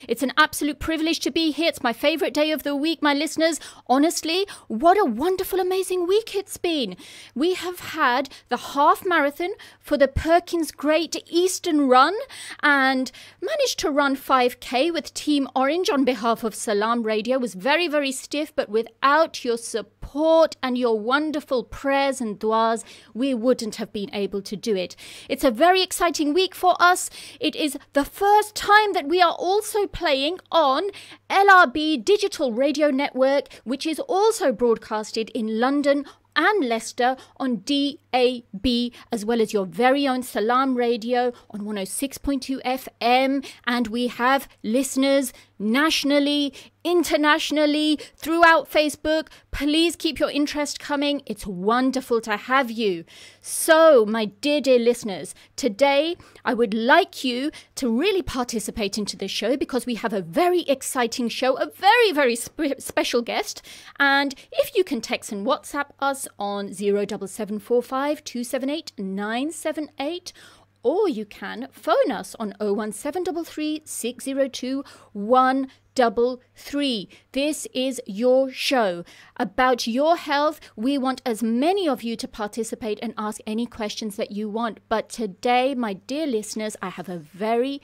It's an absolute privilege to be here. It's my favorite day of the week, my listeners. Honestly, what a wonderful, amazing week it's been. We have had the half marathon for the Perkins Great Eastern Run and managed to run 5K with Team Orange on behalf of Salaam Radio. It was very, very stiff, but without your support and your wonderful prayers and duas, we wouldn't have been able to do it. It's a very exciting week for us. It is the first time that we are also playing on LRB Digital Radio Network, which is also broadcasted in London and Leicester on DAB, as well as your very own Salaam Radio on 106.2 FM. And we have listeners nationally, internationally, throughout Facebook. Please keep your interest coming. It's wonderful to have you. So, my dear, dear listeners, today I would like you to really participate into the show because we have a very exciting show, a very, very special guest. And if you can text and WhatsApp us on 07745 278 978, or you can phone us on 01733 602 133. This is your show about your health. We want as many of you to participate and ask any questions that you want. But today, my dear listeners, I have a very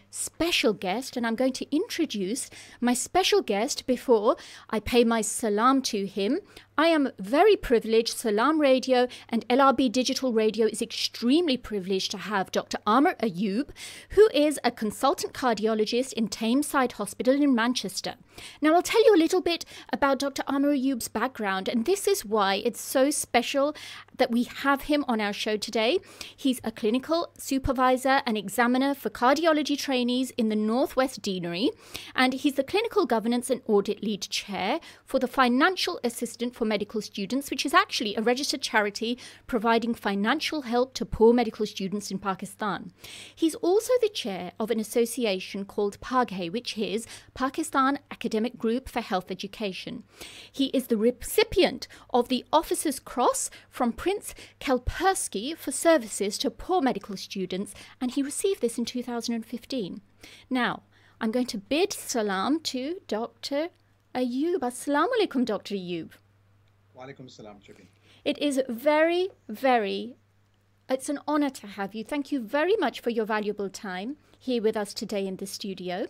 special guest, and I'm going to introduce my special guest before I pay my salam to him. I am very privileged. Salaam Radio and LRB Digital Radio is extremely privileged to have Dr. Amar Ayub, who is a consultant cardiologist in Tameside Hospital in Manchester. Now, I'll tell you a little bit about Dr. Amar Ayub's background, and this is why it's so special that we have him on our show today. He's a clinical supervisor and examiner for cardiology trainees in the Northwest Deanery, and he's the clinical governance and audit lead chair for the Financial Assistant for Medical Students, which is actually a registered charity providing financial help to poor medical students in Pakistan. He's also the chair of an association called PAGHE, which is Pakistan Academic Group for Health Education. He is the recipient of the Officer's Cross from Prince Kalpersky for services to poor medical students, and he received this in 2015. Now, I'm going to bid salam to Dr. Ayub. Assalamu alaikum, Dr. Ayub. Walaikum salam, Shabina. It is it's an honor to have you. Thank you very much for your valuable time here with us today in the studio.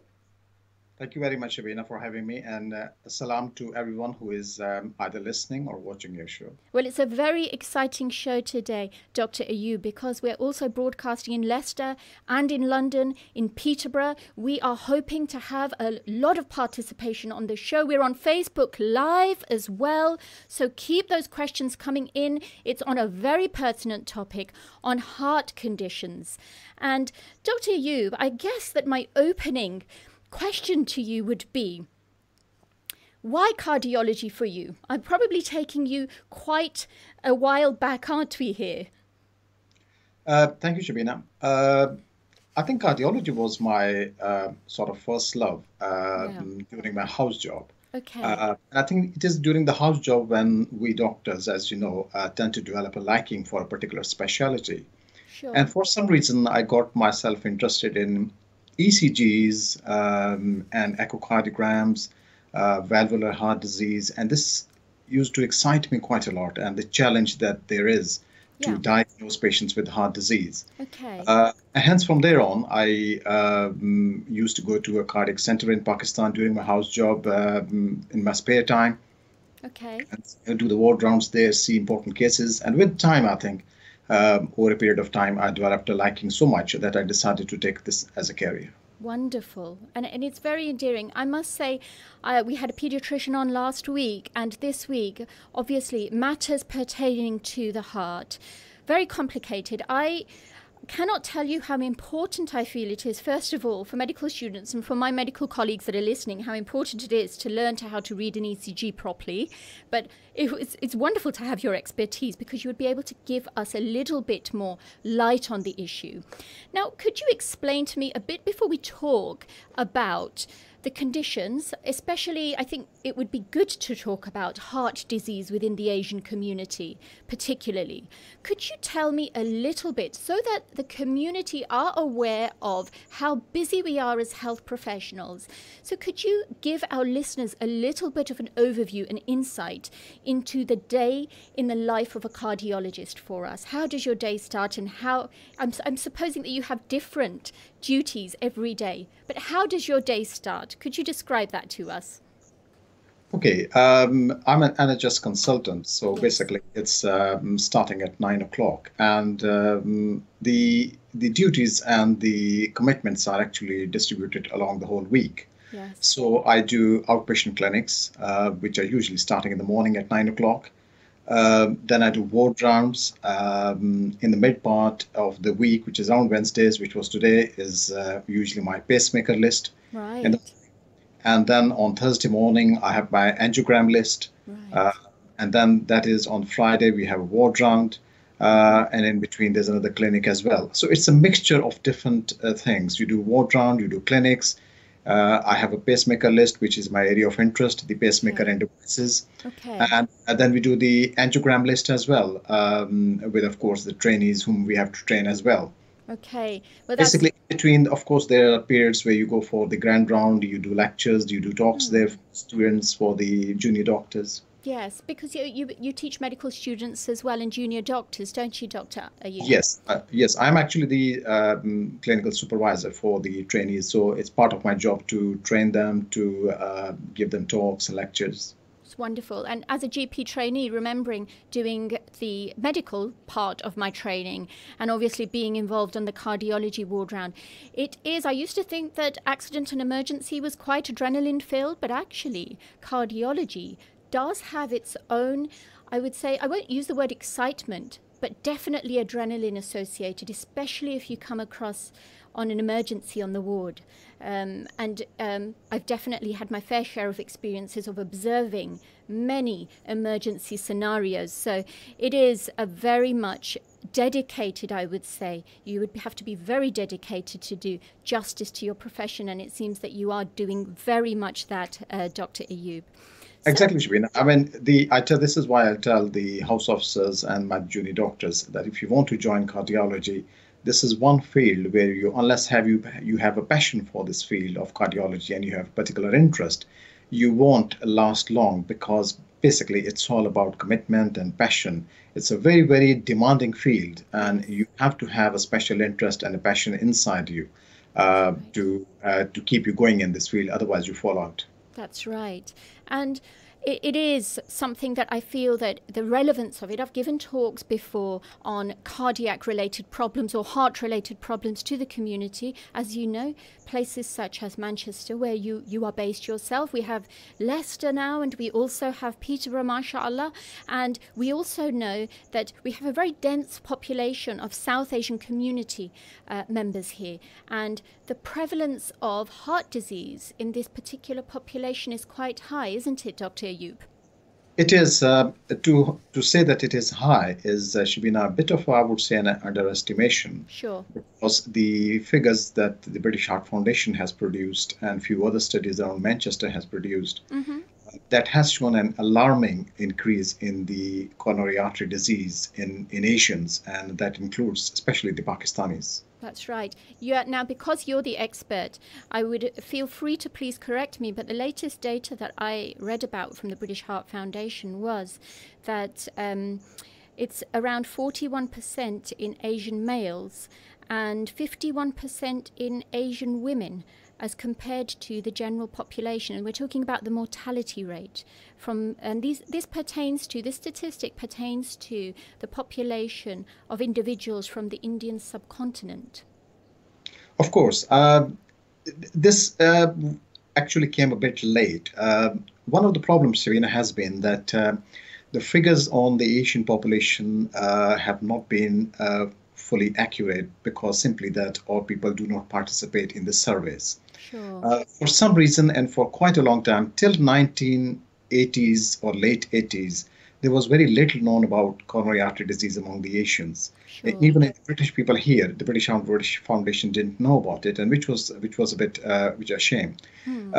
Thank you very much, Shabina, for having me, and salam to everyone who is either listening or watching your show. Well, it's a very exciting show today, Dr. Ayub, because we're also broadcasting in Leicester and in London, in Peterborough. We are hoping to have a lot of participation on the show. We're on Facebook Live as well, so keep those questions coming in. It's on a very pertinent topic on heart conditions. And Dr. Ayub, I guess that my opening question to you would be, why cardiology for you? I'm probably taking you quite a while back, aren't we here? Thank you, Shabina. I think cardiology was my sort of first love during my house job. Okay. I think it is during the house job when we doctors, as you know, tend to develop a liking for a particular specialty. Sure. And for some reason, I got myself interested in ECGs and echocardiograms, valvular heart disease, and this used to excite me quite a lot, and the challenge that there is to diagnose patients with heart disease. Okay. And hence, from there on, I used to go to a cardiac center in Pakistan during my house job in my spare time. Okay. And do the ward rounds there, see important cases, and with time, I think, over a period of time, I developed a liking so much that I decided to take this as a career. Wonderful. And it's very endearing. I must say, we had a pediatrician on last week, and this week, obviously, matters pertaining to the heart. Very complicated. I cannot tell you how important I feel it is, first of all, for medical students and for my medical colleagues that are listening, how important it is to learn how to read an ECG properly. But it's wonderful to have your expertise because you would be able to give us a little bit more light on the issue. Now, could you explain to me a bit before we talk about the conditions, especially I think it would be good to talk about heart disease within the Asian community, particularly. Could you tell me a little bit so that the community are aware of how busy we are as health professionals? So could you give our listeners a little bit of an overview and insight into the day in the life of a cardiologist for us? How does your day start, and how, I'm supposing that you have different duties every day, but how does your day start? Could you describe that to us? Okay, I'm an NHS consultant, so Yes. basically it's starting at 9 o'clock, and the duties and the commitments are actually distributed along the whole week. Yes. So I do outpatient clinics, which are usually starting in the morning at 9 o'clock. Then I do ward rounds in the mid part of the week, which is around Wednesdays, which was today, is usually my pacemaker list. And, Right. and then on Thursday morning, I have my angiogram list. Uh, Right. and then that is on Friday, we have a ward round. And in between, there's another clinic as well. So it's a mixture of different things. You do ward round, you do clinics. I have a pacemaker list, which is my area of interest, the pacemaker Okay. and devices. Okay. And then we do the angiogram list as well, with, of course, the trainees whom we have to train as well. Okay. Well, that's Basically, in between, of course, there are periods where you go for the grand round, you do lectures, you do talks there for students, for the junior doctors. yes, because you teach medical students as well and junior doctors, don't you, Dr. Ayub? Yes, I'm actually the clinical supervisor for the trainees, so it's part of my job to train them, to give them talks and lectures. It's wonderful. And as a GP trainee, remembering doing the medical part of my training and obviously being involved on the cardiology ward round, it is, I used to think that accident and emergency was quite adrenaline filled, but actually cardiology does have its own, I would say, I won't use the word excitement, but definitely adrenaline associated, especially if you come across on an emergency on the ward. I've definitely had my fair share of experiences of observing many emergency scenarios. So it is a very much dedicated, I would say. You would have to be very dedicated to do justice to your profession. And it seems that you are doing very much that, Dr. Ayub. So, Exactly, Shabina. I mean, this is why I tell the house officers and my junior doctors that if you want to join cardiology, this is one field where unless you have a passion for this field of cardiology and you have particular interest, you won't last long because basically it's all about commitment and passion. It's a very, very demanding field, and yes, you have to have a special interest and a passion inside you that's right. to keep you going in this field. Otherwise, you fall out. That's right. And it is something that I feel that the relevance of it, I've given talks before on cardiac related problems or heart related problems to the community. As you know, places such as Manchester, where you are based yourself. We have Leicester now, and we also have Peterborough, mashallah. And we also know that we have a very dense population of South Asian community members here. And the prevalence of heart disease in this particular population is quite high, isn't it, Dr. Ayub? It is to say that it is high is Shabina, a bit of, I would say, an underestimation Sure. because the figures that the British Heart Foundation has produced and few other studies around Manchester has produced, Mm-hmm. that has shown an alarming increase in the coronary artery disease in Asians, and that includes especially the Pakistanis. That's right. Now, because you're the expert, I would feel free to please correct me, but the latest data that I read about from the British Heart Foundation was that it's around 41% in Asian males and 51% in Asian women as compared to the general population. And we're talking about the mortality rate and this statistic pertains to the population of individuals from the Indian subcontinent. Of course, this actually came a bit late. One of the problems, Serena, has been that the figures on the Asian population have not been fully accurate because simply that all people do not participate in the surveys. Sure. For some reason, and for quite a long time, till 1980s or late 80s, there was very little known about coronary artery disease among the Asians. Sure. Even the British people here, the British Foundation didn't know about it, and which was a bit which a shame. Hmm.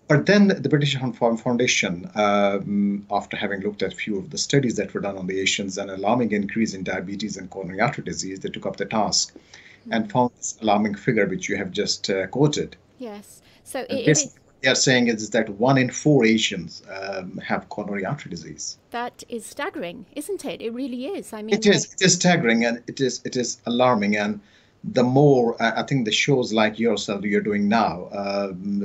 But then the British Foundation, after having looked at a few of the studies that were done on the Asians and alarming increase in diabetes and coronary artery disease, they took up the task and found this alarming figure which you have just quoted. Yes. So And it is. basically, what they are saying is that 1 in 4 Asians have coronary artery disease. That is staggering, isn't it? It really is. I It mean, is. It is staggering, and it is alarming. And the more I think the shows like yourself you're doing now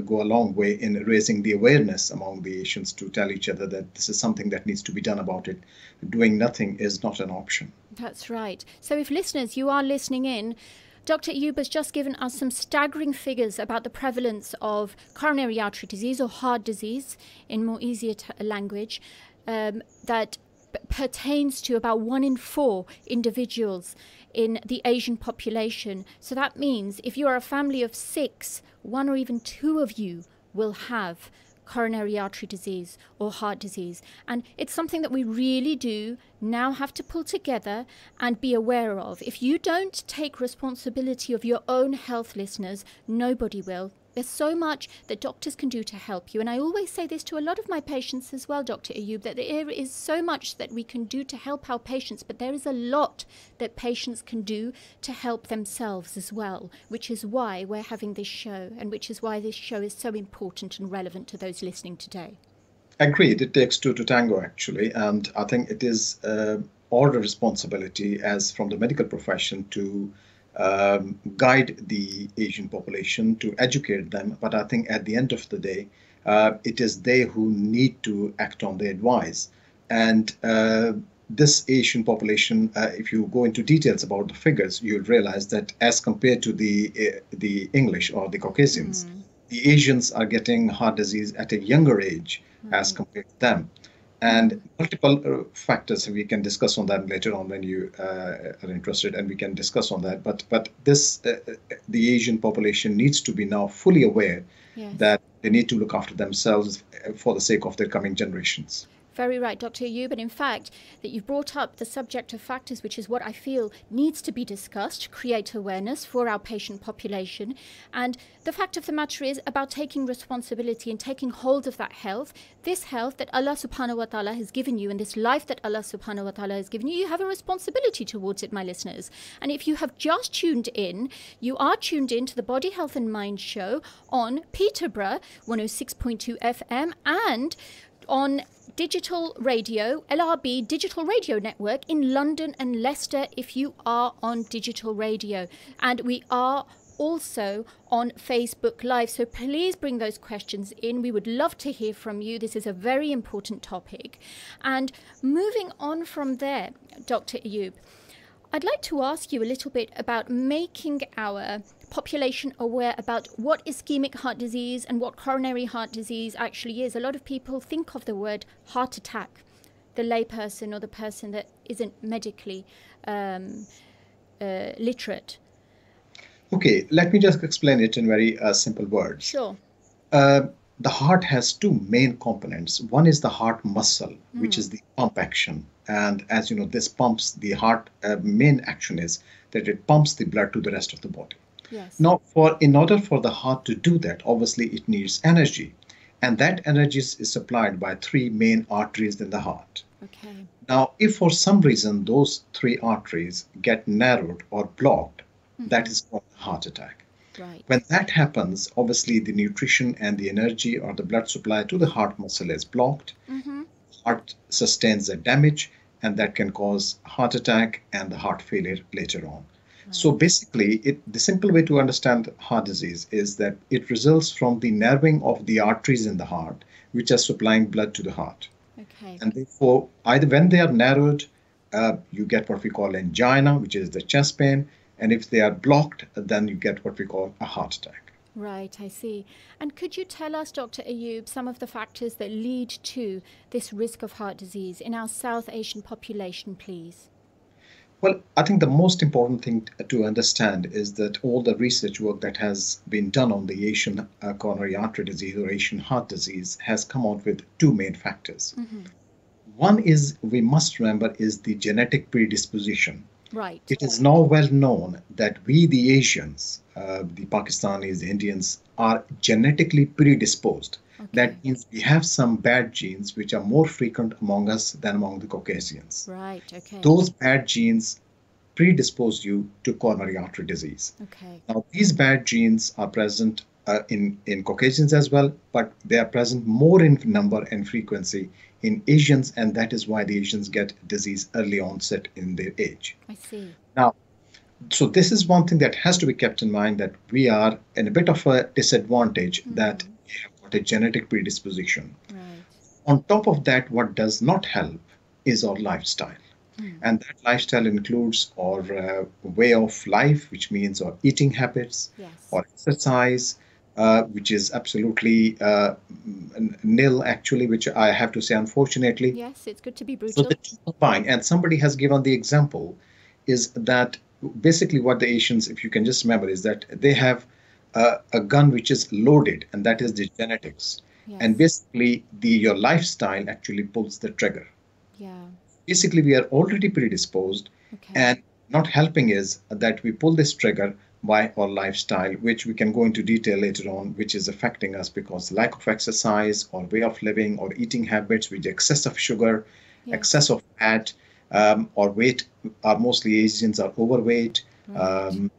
go a long way in raising the awareness among the Asians to tell each other that this is something that needs to be done about it. Doing nothing is not an option. that's right. So if listeners, you are listening in, Dr. Ayub has just given us some staggering figures about the prevalence of coronary artery disease or heart disease in more easier language that pertains to about 1 in 4 individuals in the Asian population. So that means if you are a family of 6, 1 or even 2 of you will have coronary artery disease or heart disease. And it's something that we really do now have to pull together and be aware of. If you don't take responsibility of your own health, listeners, nobody will. There's so much that doctors can do to help you. And I always say this to a lot of my patients as well, Dr. Ayub, that there is so much that we can do to help our patients, but there is a lot that patients can do to help themselves as well, which is why we're having this show and which is why this show is so important and relevant to those listening today. Agreed. It takes two to tango, actually, and I think it is our responsibility as from the medical profession to guide the Asian population, to educate them. But I think at the end of the day, it is they who need to act on the advice. And this Asian population, if you go into details about the figures, you'll realize that as compared to the English or the Caucasians, the Asians are getting heart disease at a younger age as compared to them. And multiple factors we can discuss on that later on when you are interested, and we can discuss on that. But this the Asian population needs to be now fully aware Yes. that they need to look after themselves for the sake of their coming generations. Very right, Dr. Ayub. And in fact, that you've brought up the subject of factors, which is what I feel needs to be discussed to create awareness for our patient population. And the fact of the matter is about taking responsibility and taking hold of that health, this health that Allah subhanahu wa ta'ala has given you, and this life that Allah subhanahu wa ta'ala has given you. You have a responsibility towards it, my listeners. And if you have just tuned in, you are tuned in to the Body, Health and Mind show on Peterborough 106.2 FM and on digital radio, LRB Digital Radio Network in London and Leicester if you are on digital radio. And we are also on Facebook Live. So please bring those questions in. We would love to hear from you. This is a very important topic. And moving on from there, Dr. Ayub, I'd like to ask you a little bit about making our population aware about what ischemic heart disease and what coronary heart disease actually is. A lot of people think of the word heart attack, the layperson or the person that isn't medically literate. Okay, let me just explain it in very simple words. Sure. The heart has two main components. One is the heart muscle, which is the pump action. And as you know, this pumps the heart. Main action is that it pumps the blood to the rest of the body. Yes. Now, in order for the heart to do that, obviously it needs energy. And that energy is supplied by 3 main arteries in the heart. Okay. Now, if for some reason those 3 arteries get narrowed or blocked, that is called a heart attack. Right. When that happens, obviously the nutrition and the energy or the blood supply to the heart muscle is blocked. Heart sustains the damage, and that can cause heart attack and the heart failure later on. So basically, the simple way to understand heart disease is that it results from the narrowing of the arteries in the heart, which are supplying blood to the heart. Okay. And therefore, either when they are narrowed, you get what we call angina, which is the chest pain. And if they are blocked, then you get what we call a heart attack. Right, I see. And could you tell us, Dr. Ayub, some of the factors that lead to this risk of heart disease in our South Asian population, please? Well, I think the most important thing to understand is that all the research work that has been done on the Asian coronary artery disease or Asian heart disease has come out with 2 main factors. One is we must remember is the genetic predisposition. Right. It is now well known that we, the Asians, the Pakistanis, the Indians, are genetically predisposed. Okay. That means we have some bad genes which are more frequent among us than among the Caucasians. Right. Okay. Those bad genes predispose you to coronary artery disease. Okay. Now, these bad genes are present in Caucasians as well, but they are present more in number and frequency in Asians, and that is why the Asians get disease early onset in their age. I see. Now, so this is one thing that has to be kept in mind, that we are in a bit of a disadvantage that we have got a genetic predisposition. Right. On top of that, what does not help is our lifestyle. And that lifestyle includes our way of life, which means our eating habits, Yes. or exercise, which is absolutely nil, actually, which I have to say, unfortunately. Yes, it's good to be So brutal. the two combine, and somebody has given the example, is that basically what the Asians, if you can just remember, is that they have a gun which is loaded, and that is the genetics. And Yes. basically, your lifestyle actually pulls the trigger. Yeah. Basically, we are already predisposed, Okay. and not helping is that we pull this trigger by our lifestyle, which we can go into detail later on, which is affecting us because lack of exercise or way of living or eating habits with excess of sugar, Yes. excess of fat, or weight. Are mostly Asians are overweight. Right.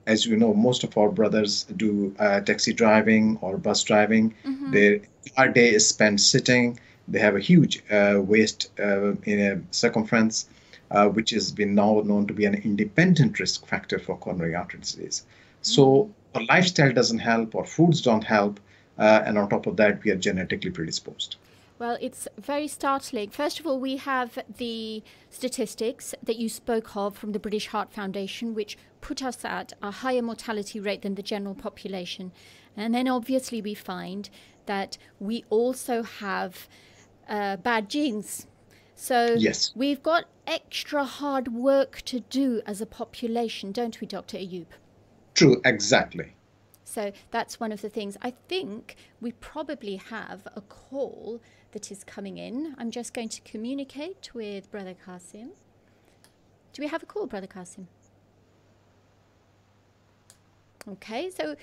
As you know, most of our brothers do taxi driving or bus driving. Their entire day is spent sitting. They have a huge waist in a circumference, which has been now known to be an independent risk factor for coronary artery disease. So our lifestyle doesn't help, our foods don't help, and on top of that, we are genetically predisposed. Well, it's very startling. First of all, we have the statistics that you spoke of from the British Heart Foundation, which put us at a higher mortality rate than the general population. And then obviously we find that we also have bad genes. So Yes. we've got extra hard work to do as a population, don't we, Dr. Ayub? True, exactly. So that's one of the things. I think we probably have a call that is coming in. I'm just going to communicate with Brother Qasim. Do we have a call, Brother Qasim? Okay, so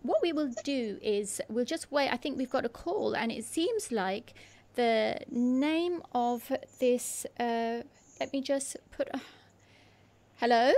what we will do is we'll just wait. I think we've got a call, and it seems like the name of this, let me just put, hello?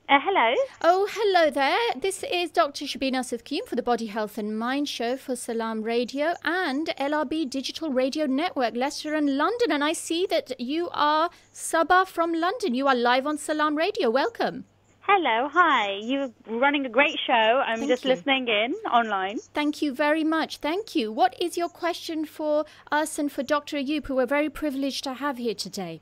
Hello. Oh, hello there. This is Dr. Shabina Sufkeen for the Body Health and Mind Show for Salaam Radio and LRB Digital Radio Network, Leicester and London. And I see that you are Sabah from London. You are live on Salaam Radio. Welcome. Hello. Hi. You're running a great show. I'm Thank just you. listening in online. Thank you very much. Thank you. What is your question for us and for Dr. Ayub, who we're very privileged to have here today?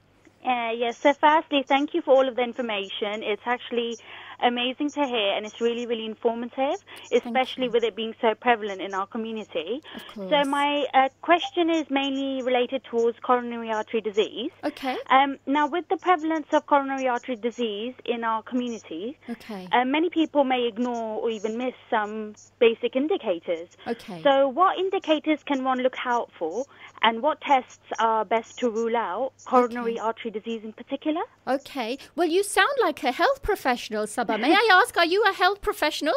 Yes. So firstly, thank you for all of the information. It's actually amazing to hear, and it's really, really informative, especially you. with it being so prevalent in our community. Of course. So my question is mainly related towards coronary artery disease. Okay. Now, with the prevalence of coronary artery disease in our community, Okay. many people may ignore or even miss some basic indicators. Okay. So what indicators can one look out for, and what tests are best to rule out coronary artery disease in particular? Okay. Well, you sound like a health professional, Sabah. May I ask, are you a health professional?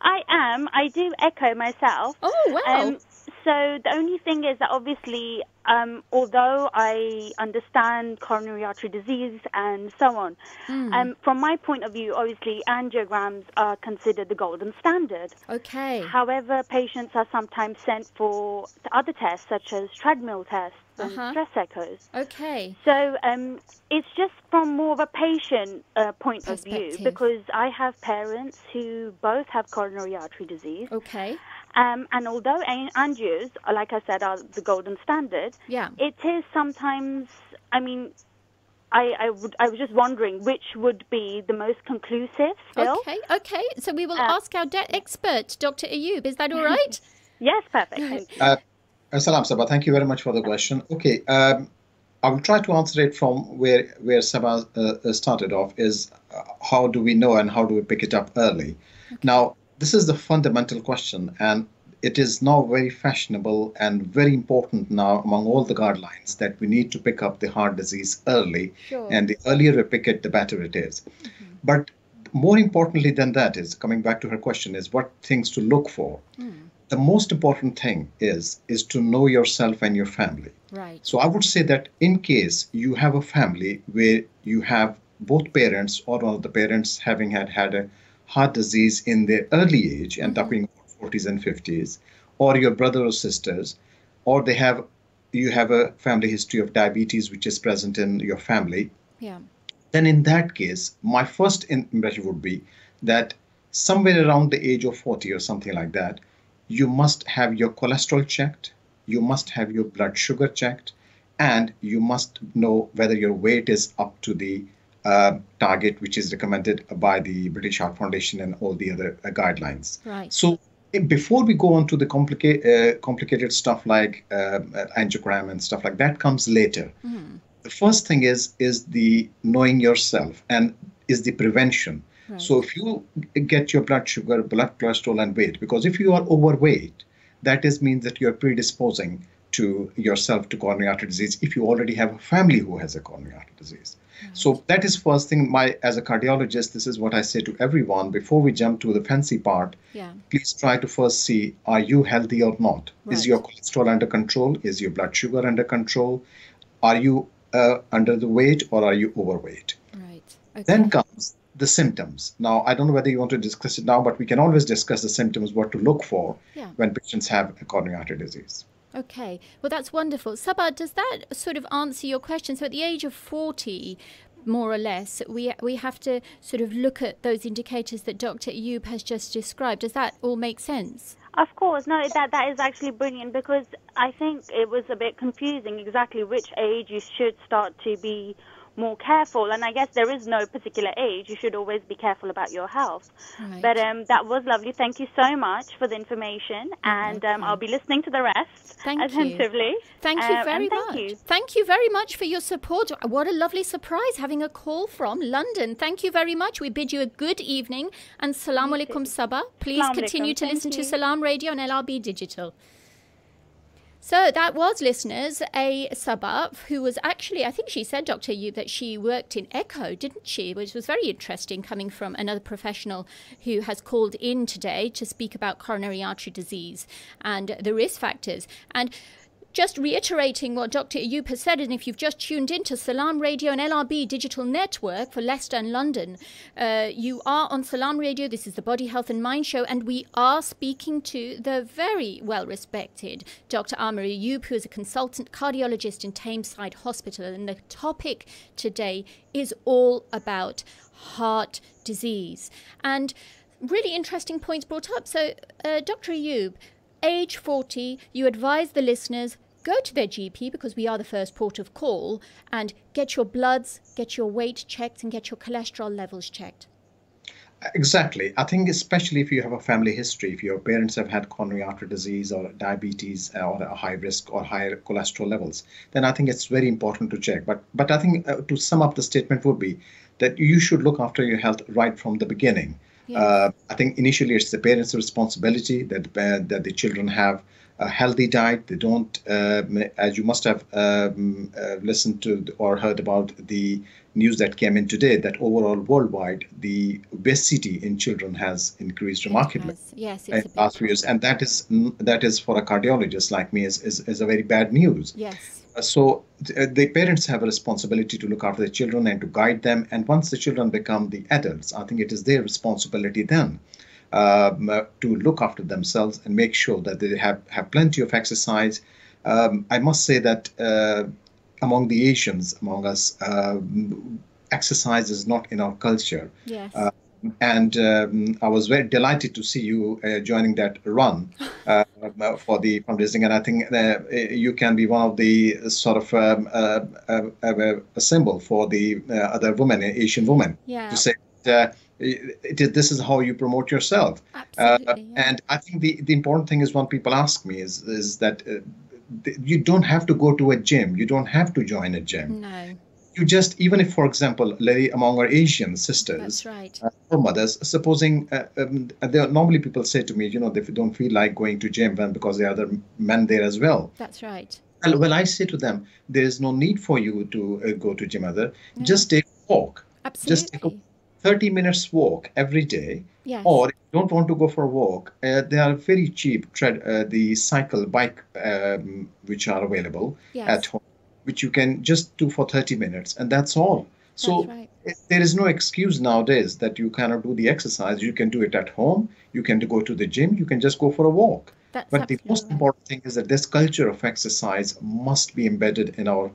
I am. I do echo myself. Oh, wow. So the only thing is that obviously, although I understand coronary artery disease and so on, from my point of view, obviously angiograms are considered the golden standard. Okay. However, patients are sometimes sent for other tests such as treadmill tests and stress echoes. Okay. So it's just from more of a patient point of view, Perspective. because I have parents who both have coronary artery disease. Okay. And although angios, like I said, are the golden standard, Yeah. it is sometimes, I mean, I was just wondering which would be the most conclusive still. Okay. Okay. So we will ask our expert, Dr. Ayub. Is that all right? Yes, perfect. Thank you. Salam, Sabah. Thank you very much for the question. Okay, I will try to answer it from where Sabah started off, is how do we know and how do we pick it up early? Now, this is the fundamental question, and it is now very fashionable and very important now among all the guidelines that we need to pick up the heart disease early. Sure. And the earlier we pick it, the better it is. But more importantly than that is, coming back to her question, is what things to look for. The most important thing is to know yourself and your family. Right. So I would say that in case you have a family where you have both parents or one of the parents having had a heart disease in their early age, and talking about 40s and 50s, or your brother or sisters, or you have a family history of diabetes which is present in your family, Yeah. then in that case, my first impression would be that somewhere around the age of 40 or something like that, you must have your cholesterol checked, you must have your blood sugar checked, and you must know whether your weight is up to the target which is recommended by the British Heart Foundation and all the other guidelines. Right. So before we go on to the complicated stuff like angiogram and stuff like that comes later. The first thing is the knowing yourself and is the prevention. Right. So if you get your blood sugar, blood cholesterol, and weight, because if you are overweight, that means that you're predisposing to yourself to coronary artery disease if you already have a family who has a coronary artery disease. Right. So that is first thing. As a cardiologist, this is what I say to everyone before we jump to the fancy part. Yeah. Please try to first see, are you healthy or not? Right. Is your cholesterol under control? Is your blood sugar under control? Are you under the weight or are you overweight? Right. Okay. Then comes the symptoms. Now, I don't know whether you want to discuss it now, but we can always discuss the symptoms, what to look for when patients have a coronary artery disease. Okay. Well, that's wonderful. Sabah, does that sort of answer your question? So at the age of 40, more or less, we have to sort of look at those indicators that Dr. Ayub has just described. Does that all make sense? Of course. No, that is actually brilliant, because I think it was a bit confusing exactly which age you should start to be more careful. And I guess there is no particular age. You should always be careful about your health. Right. But that was lovely. Thank you so much for the information. And I'll be listening to the rest attentively. Thank you very much. Thank you. Thank you very much for your support. What a lovely surprise having a call from London. Thank you very much. We bid you a good evening. And Salaam alaikum, Sabah. Please continue to listen to Salaam Radio and LRB Digital. So that was, listeners, a Sabah who was actually, I think she said, Dr. Ayub, that she worked in ECHO, didn't she? Which was very interesting, coming from another professional who has called in today to speak about coronary artery disease and the risk factors. And just reiterating what Dr. Ayub has said, and if you've just tuned in to Salaam Radio and LRB Digital Network for Leicester and London, you are on Salaam Radio. This is the Body, Health and Mind Show, and we are speaking to the very well-respected Dr. Amir Ayub, who is a consultant cardiologist in Tameside Hospital. And the topic today is all about heart disease. And really interesting points brought up. So, Dr. Ayub, age 40, you advise the listeners, go to their GP, because we are the first port of call, and get your bloods, get your weight checked, and get your cholesterol levels checked. Exactly. I think especially if you have a family history, if your parents have had coronary artery disease or diabetes or a high risk or higher cholesterol levels, then I think it's very important to check. But I think to sum up the statement would be that you should look after your health right from the beginning. Yes. I think initially it's the parents' responsibility that the children have a healthy diet. They don't, as you must have listened to or heard about the news that came in today, that overall worldwide the obesity in children has increased remarkably. Yes, in the last few years, and that is for a cardiologist like me is a very bad news. Yes. So the parents have a responsibility to look after the children and to guide them. And once the children become the adults, I think it is their responsibility then to look after themselves and make sure that they have plenty of exercise. I must say that among the Asians, among us, exercise is not in our culture. Yes. And I was very delighted to see you joining that run for the fundraising. And I think you can be one of the sort of a symbol for the other women, Asian women, to say this is how you promote yourself. Absolutely, And I think the important thing is when people ask me is that you don't have to go to a gym. You don't have to join a gym. No. you just, even if, for example, among our Asian sisters, That's right. Or mothers, supposing normally people say to me, they don't feel like going to gym because there are other men there as well. That's right. Well, I say to them, there is no need for you to go to gym, mother. Yeah. Just take a walk. Absolutely. Just take a 30 minutes walk every day. Yes. Or if you don't want to go for a walk, they are very cheap. The bike, which are available at home, which you can just do for 30 minutes, and that's all. So That's right. there is no excuse nowadays that you cannot do the exercise. You can do it at home. You can go to the gym. You can just go for a walk. But the most important thing is that this culture of exercise must be embedded in our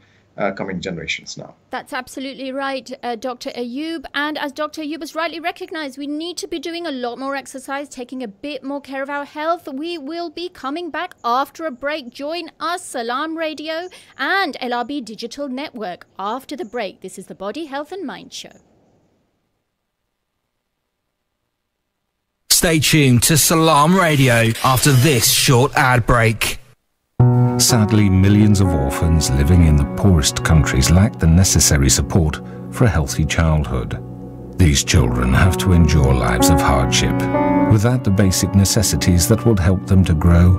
coming generations now. That's absolutely right, Dr. Ayub. And as Dr. Ayub has rightly recognized, we need to be doing a lot more exercise, taking a bit more care of our health. We will be coming back after a break. Join us, Salaam Radio and LRB Digital Network. After the break, this is the Body, Health and Mind Show. Stay tuned to Salaam Radio after this short ad break. Sadly, millions of orphans living in the poorest countries lack the necessary support for a healthy childhood. These children have to endure lives of hardship without the basic necessities that will help them to grow,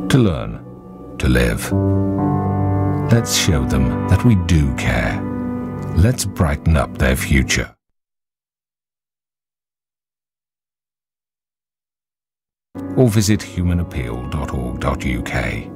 to learn, to live. Let's show them that we do care. Let's brighten up their future. Or visit humanappeal.org.uk.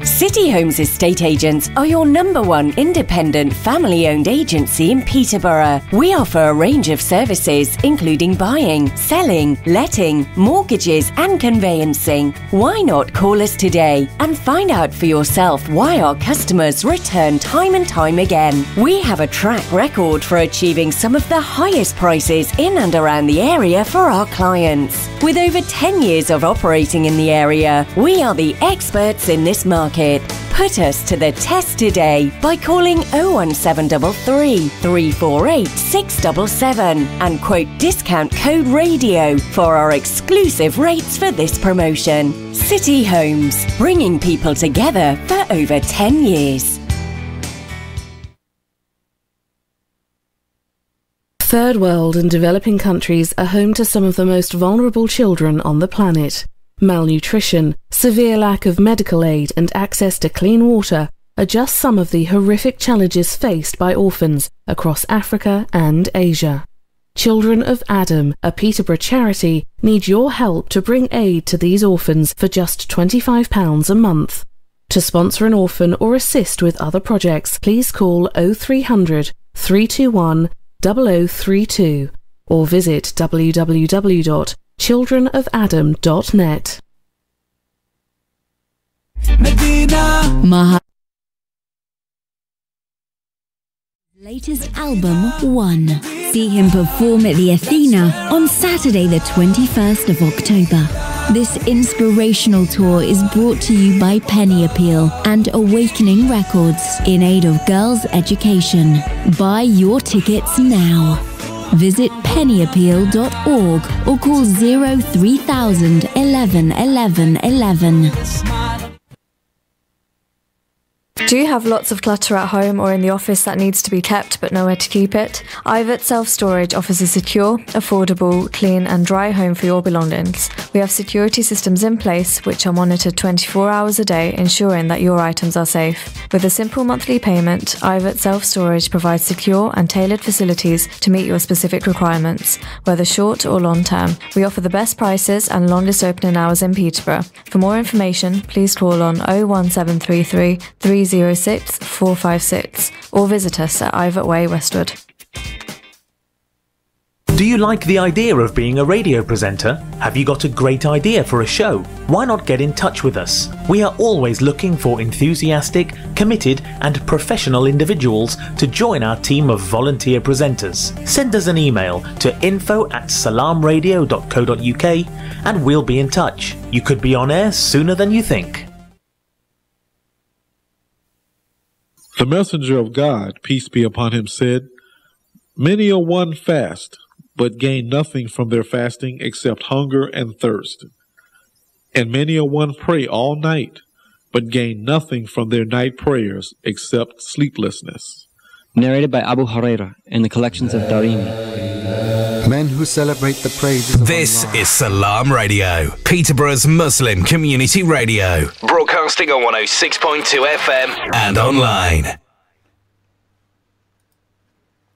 City Homes Estate Agents are your #1 independent family-owned agency in Peterborough. We offer a range of services including buying, selling, letting, mortgages and conveyancing. Why not call us today and find out for yourself why our customers return time and time again. We have a track record for achieving some of the highest prices in and around the area for our clients. With over 10 years of operating in the area, we are the experts in this market. Put us to the test today by calling 01733 348 677 and quote discount code RADIO for our exclusive rates for this promotion. City Homes, bringing people together for over 10 years. Third world and developing countries are home to some of the most vulnerable children on the planet. Malnutrition, severe lack of medical aid and access to clean water are just some of the horrific challenges faced by orphans across Africa and Asia. Children of Adam, a Peterborough charity, need your help to bring aid to these orphans for just £25 a month. To sponsor an orphan or assist with other projects, please call 0300 321 0032 or visit www.childrenofadam.net. Latest album, One. See him perform at the Athena on Saturday the 21st of October. This inspirational tour is brought to you by Penny Appeal and Awakening Records in aid of girls' education. Buy your tickets now. Visit pennyappeal.org or call 03000 11 11 11. Do you have lots of clutter at home or in the office that needs to be kept but nowhere to keep it? Ivet Self-Storage offers a secure, affordable, clean and dry home for your belongings. We have security systems in place which are monitored 24 hours a day, ensuring that your items are safe. With a simple monthly payment, Ivet Self-Storage provides secure and tailored facilities to meet your specific requirements, whether short or long term. We offer the best prices and longest opening hours in Peterborough. For more information, please call on 01733 306 456 or visit us at Ivet Way, Westwood. Do you like the idea of being a radio presenter? Have you got a great idea for a show? Why not get in touch with us? We are always looking for enthusiastic, committed and professional individuals to join our team of volunteer presenters. Send us an email to info@salamradio.co.uk and we'll be in touch. You could be on air sooner than you think. The messenger of God, peace be upon him, said, "Many a one fast, but gain nothing from their fasting except hunger and thirst. And many a one pray all night, but gain nothing from their night prayers except sleeplessness. Narrated by Abu Huraira in the collections of Darimi. Men who celebrate the praises of This Allah. is Salaam Radio, Peterborough's Muslim community radio. Broadcasting on 106.2 FM and online.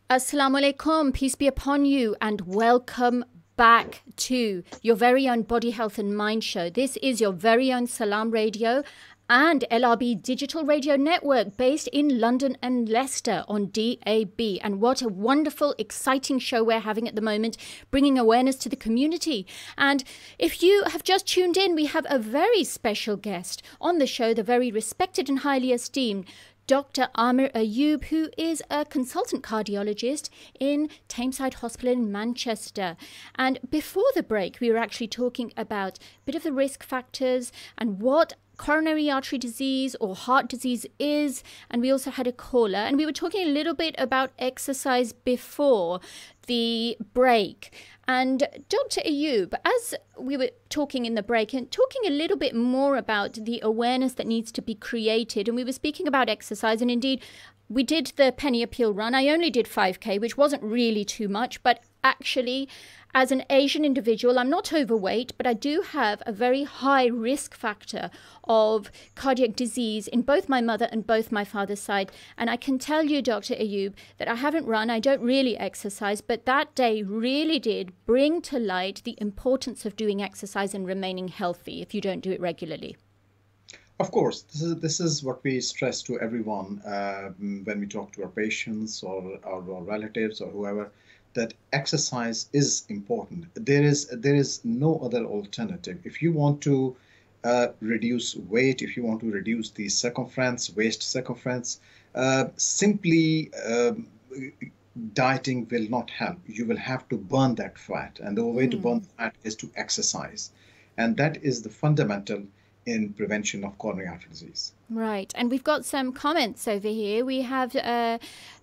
Assalamu alaikum, peace be upon you, and welcome back to your very own Body Health and Mind show. This is your very own Salaam Radio and LRB Digital Radio Network based in London and Leicester on DAB. And what a wonderful, exciting show we're having at the moment, bringing awareness to the community. And if you have just tuned in, we have a very special guest on the show, the very respected and highly esteemed Dr. Amir Ayub, who is a consultant cardiologist in Tameside Hospital in Manchester. And before the break, we were actually talking about a bit of the risk factors and what coronary artery disease or heart disease is. And we also had a caller. And we were talking a little bit about exercise before the break. And Dr. Ayub, as we were talking in the break and talking a little bit more about the awareness that needs to be created, and we were speaking about exercise, and indeed we did the Penny Appeal run. I only did 5K, which wasn't really too much, but actually as an Asian individual, I'm not overweight, but I do have a very high risk factor of cardiac disease in both my mother and both my father's side. And I can tell you, Dr. Ayub, that I haven't run, I don't really exercise, but that day really did bring to light the importance of doing exercise and remaining healthy if you don't do it regularly. Of course, this is what we stress to everyone when we talk to our patients or our relatives or whoever, that exercise is important. There is no other alternative. If you want to reduce weight, if you want to reduce the waist circumference, simply dieting will not help. You will have to burn that fat, and the way to burn the fat is to exercise, and that is the fundamental in prevention of coronary artery disease. Right, and we've got some comments over here. We have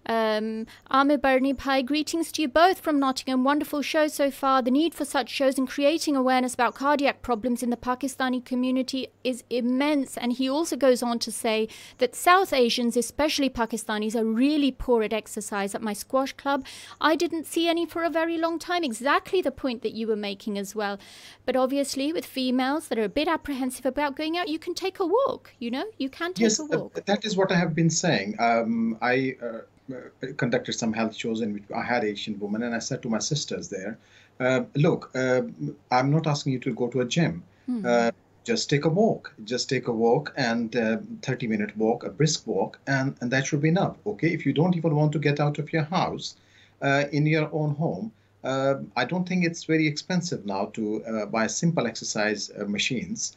Amir Barney Pai, greetings to you both from Nottingham. Wonderful show so far. The need for such shows and creating awareness about cardiac problems in the Pakistani community is immense. And he also goes on to say that South Asians, especially Pakistanis, are really poor at exercise. At my squash club, I didn't see any for a very long time. Exactly the point that you were making as well. But obviously with females that are a bit apprehensive about going out, you can take a walk, you know, you can take a walk. That is what I have been saying. I conducted some health shows in which I had Asian women, and I said to my sisters there, look, I'm not asking you to go to a gym. Just take a walk. Just take a walk, and 30-minute walk, a brisk walk, and that should be enough. Okay, if you don't even want to get out of your house in your own home, I don't think it's very expensive now to buy simple exercise machines,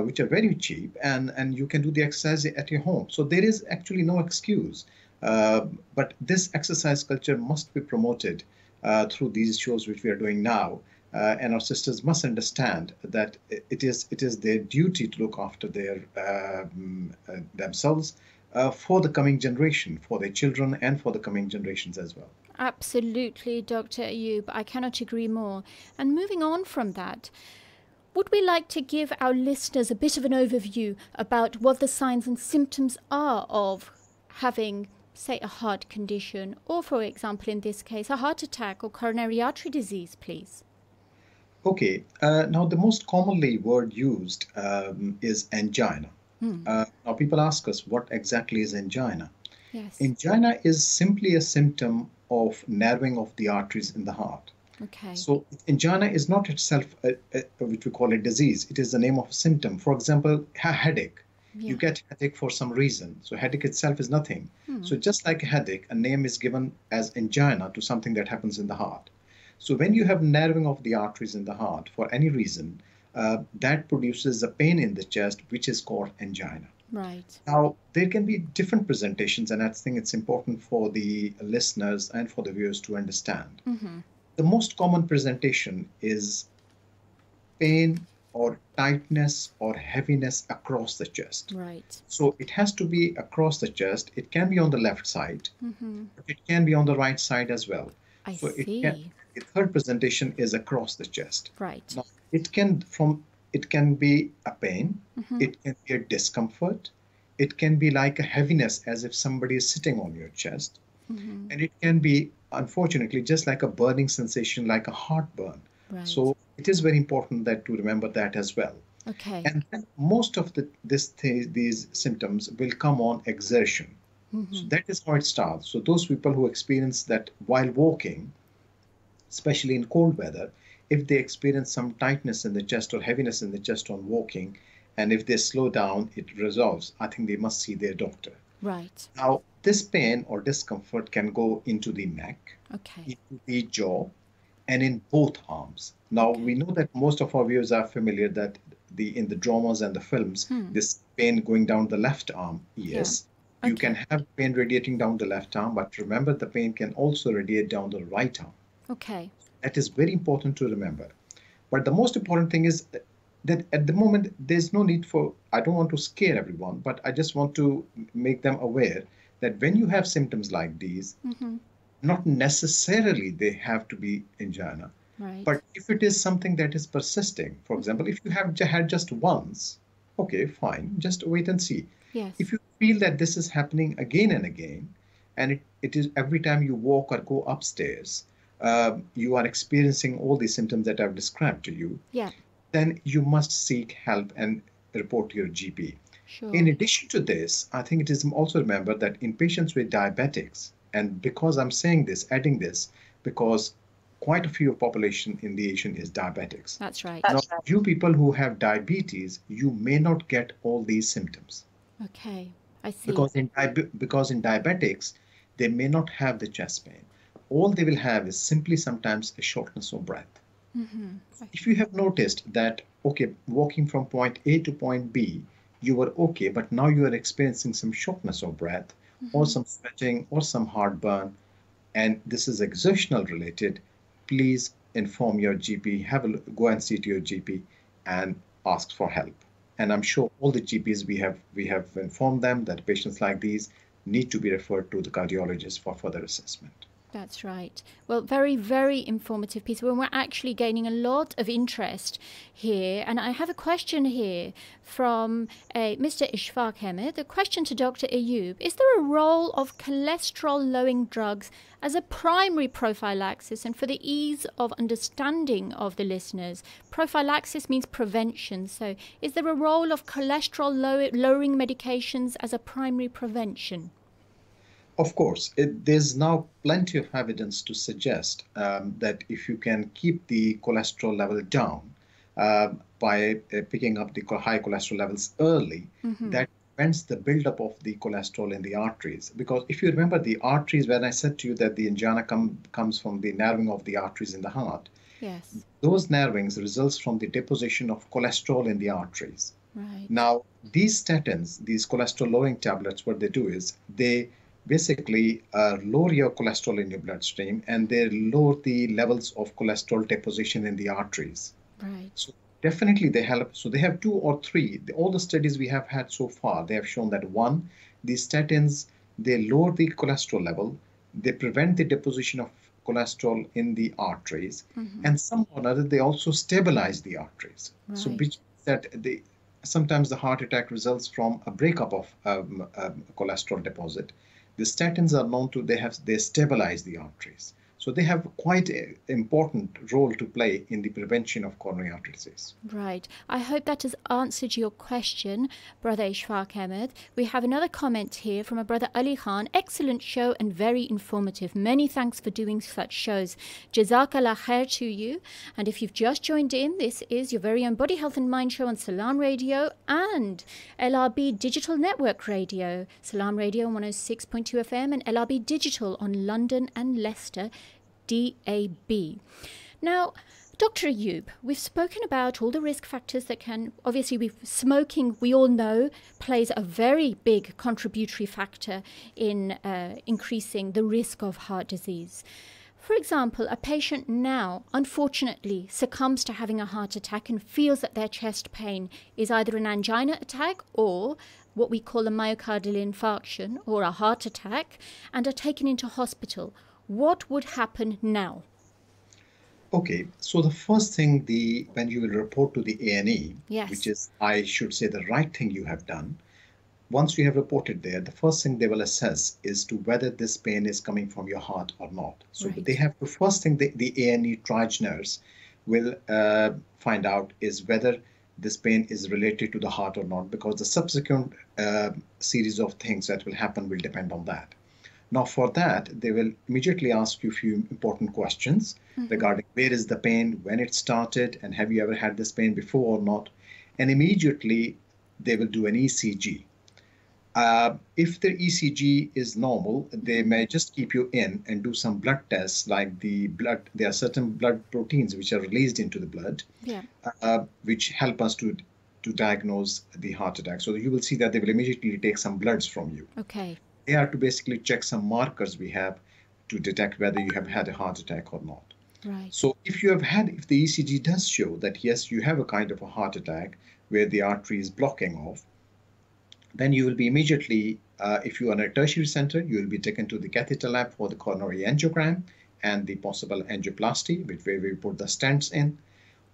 which are very cheap, and you can do the exercise at your home. So there is actually no excuse. But this exercise culture must be promoted through these shows which we are doing now. And our sisters must understand that it is their duty to look after their themselves for the coming generation, for their children, and for the coming generations as well. Absolutely, Dr. Ayub. I cannot agree more. And moving on from that, would we like to give our listeners a bit of an overview about what the signs and symptoms are of having, say, a heart condition, or, for example, in this case, a heart attack or coronary artery disease, please? Okay. Now, the most commonly word used is angina. Now, people ask us, what exactly is angina? Yes. Angina is simply a symptom of narrowing of the arteries in the heart. Okay. So angina is not itself, which we call a disease. It is the name of a symptom. For example, a headache. Yeah. You get headache for some reason. So headache itself is nothing. So just like a headache, a name is given as angina to something that happens in the heart. So when you have narrowing of the arteries in the heart for any reason, that produces a pain in the chest, which is called angina. Right. Now, there can be different presentations, and I think it's important for the listeners and for the viewers to understand. The most common presentation is pain or tightness or heaviness across the chest. Right. So it has to be across the chest. It can be on the left side, but it can be on the right side as well. I see. The third presentation is across the chest. Right. Now, it can, from it can be a pain, it can be a discomfort, it can be like a heaviness as if somebody is sitting on your chest, and it can be, unfortunately, just like a burning sensation, like a heartburn. Right. So it is very important that to remember that as well. Okay. And then most of these symptoms will come on exertion. So that is how it starts. So those people who experience that while walking, especially in cold weather, if they experience some tightness in the chest or heaviness in the chest on walking, and if they slow down, it resolves. I think they must see their doctor. Right. Now, this pain or discomfort can go into the neck, into the jaw, and in both arms. Now, we know that most of our viewers are familiar that in the dramas and the films, this pain going down the left arm, yes. Yeah. You can have pain radiating down the left arm, but remember the pain can also radiate down the right arm. Okay. That is very important to remember. But the most important thing is that at the moment, there's no need for, I don't want to scare everyone, but I just want to make them aware that when you have symptoms like these, not necessarily they have to be angina. Right. But if it is something that is persisting, for example, if you have had just once, okay, fine, just wait and see. Yes. If you feel that this is happening again and again, and it is every time you walk or go upstairs, you are experiencing all these symptoms that I've described to you, then you must seek help and report to your GP. Sure. In addition to this, I think it is also remember that in patients with diabetics, and because I'm saying this, adding this, because quite a few population in the Asian is diabetics. That's right. Now, you people who have diabetes, you may not get all these symptoms. Okay, I see. Because in diabetics, they may not have the chest pain. All they will have is simply sometimes a shortness of breath. If you have noticed that, okay, walking from point A to point B, you were okay, but now you are experiencing some shortness of breath, or some sweating, or some heartburn, and this is exertional related, please inform your GP, go and see to your GP and ask for help. And I'm sure all the GPs we have informed them that patients like these need to be referred to the cardiologist for further assessment. That's right. Well, very, very informative piece. Well, we're actually gaining a lot of interest here. And I have a question here from Mr. Ishfaq Ahmed. A question to Dr. Ayub. Is there a role of cholesterol-lowering drugs as a primary prophylaxis? And for the ease of understanding of the listeners, prophylaxis means prevention. So is there a role of cholesterol-lowering medications as a primary prevention? Of course, there's now plenty of evidence to suggest that if you can keep the cholesterol level down by picking up the high cholesterol levels early, that prevents the buildup of the cholesterol in the arteries. Because if you remember the arteries, when I said to you that the angina comes from the narrowing of the arteries in the heart, yes, those narrowings results from the deposition of cholesterol in the arteries. Right. Now, these statins, these cholesterol-lowering tablets, what they do is they basically lower your cholesterol in your bloodstream, and they lower the levels of cholesterol deposition in the arteries. Right. So definitely they help. So they have 2 or 3. All the studies we have had so far, they have shown that 1, these statins, they lower the cholesterol level, they prevent the deposition of cholesterol in the arteries, and somehow or another they also stabilize the arteries. Right. So which that sometimes the heart attack results from a breakup of cholesterol deposit. The statins are known to, they stabilize the arteries. So they have quite an important role to play in the prevention of coronary artery disease. Right. I hope that has answered your question, Brother Ishfaq Ahmed. We have another comment here from a Brother Ali Khan. Excellent show and very informative. Many thanks for doing such shows. Jazakallah khair to you. And if you've just joined in, this is your very own Body Health and Mind show on Salaam Radio and LRB Digital Network Radio. Salaam Radio on 106.2 FM and LRB Digital on London and Leicester DAB. Now, Dr. Ayub, we've spoken about all the risk factors that can, obviously smoking, we all know, plays a very big contributory factor in increasing the risk of heart disease. For example, a patient now, unfortunately, succumbs to having a heart attack and feels that their chest pain is either an angina attack or what we call a myocardial infarction or a heart attack, and are taken into hospital. What would happen now? Okay, so the first thing, when you will report to the A&E, Yes. which is, I should say, the right thing you have done. Once you have reported there, the first thing they will assess is to whether this pain is coming from your heart or not. So Right. they have to first thing the A&E triage nurse will find out is whether this pain is related to the heart or not, because the subsequent series of things that will happen will depend on that. Now, for that, they will immediately ask you a few important questions regarding where is the pain, when it started, and have you ever had this pain before or not. And immediately, they will do an ECG. If the ECG is normal, they may just keep you in and do some blood tests, like the blood. There are certain blood proteins which are released into the blood, Yeah. which help us to diagnose the heart attack. So you will see that they will immediately take some bloods from you. Okay. They are to basically check some markers we have to detect whether you have had a heart attack or not. Right. So if the ECG does show that yes, you have a kind of a heart attack where the artery is blocking off, then you will be immediately, if you are in a tertiary center, you will be taken to the catheter lab for the coronary angiogram and the possible angioplasty, where we put the stents in.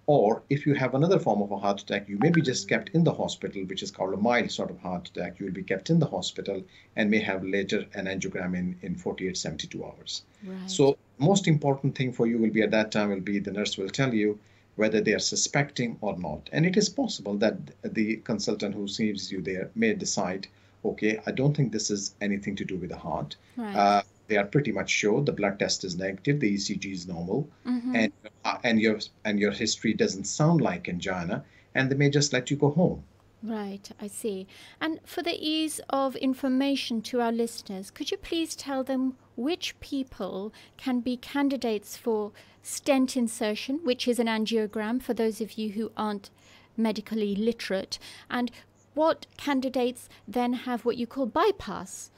Or if you have another form of a heart attack, you may be just kept in the hospital, which is called a mild sort of heart attack. You will be kept in the hospital and may have later an angiogram in 48, 72 hours. Right. So most important thing for you will be at that time will be the nurse will tell you whether they are suspecting or not. And it is possible that the consultant who sees you there may decide, okay, I don't think this is anything to do with the heart. Right. They are pretty much sure the blood test is negative, the ECG is normal, and your history doesn't sound like angina, and they may just let you go home. Right, I see. And for the ease of information to our listeners, could you please tell them which people can be candidates for stent insertion, which is an angiogram for those of you who aren't medically literate, and what candidates then have what you call bypass?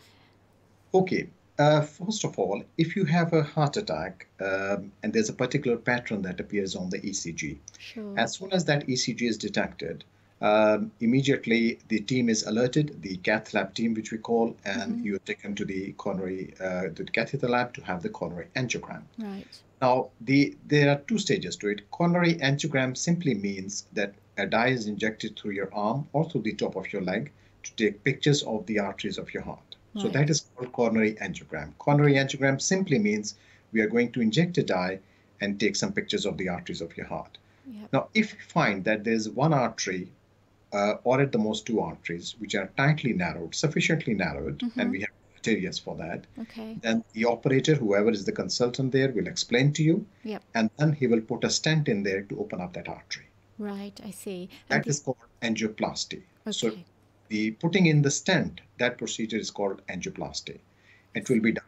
Okay. First of all, if you have a heart attack and there's a particular pattern that appears on the ECG, Sure. as soon as that ECG is detected, immediately the team is alerted, the cath lab team, which we call, and you're taken to the coronary, the catheter lab to have the coronary angiogram. Right. Now, there are two stages to it. Coronary angiogram simply means that a dye is injected through your arm or through the top of your leg to take pictures of the arteries of your heart. So Right. that is called coronary angiogram. Coronary angiogram simply means we are going to inject a dye and take some pictures of the arteries of your heart. Yep. Now, if you find that there's one artery or at the most two arteries which are tightly narrowed, sufficiently narrowed, and we have criteria for that, Okay. then the operator, whoever is the consultant there, will explain to you, Yep. and then he will put a stent in there to open up that artery. Right, I see. And That is called angioplasty. So okay. the putting in the stent, that procedure is called angioplasty. It will be done.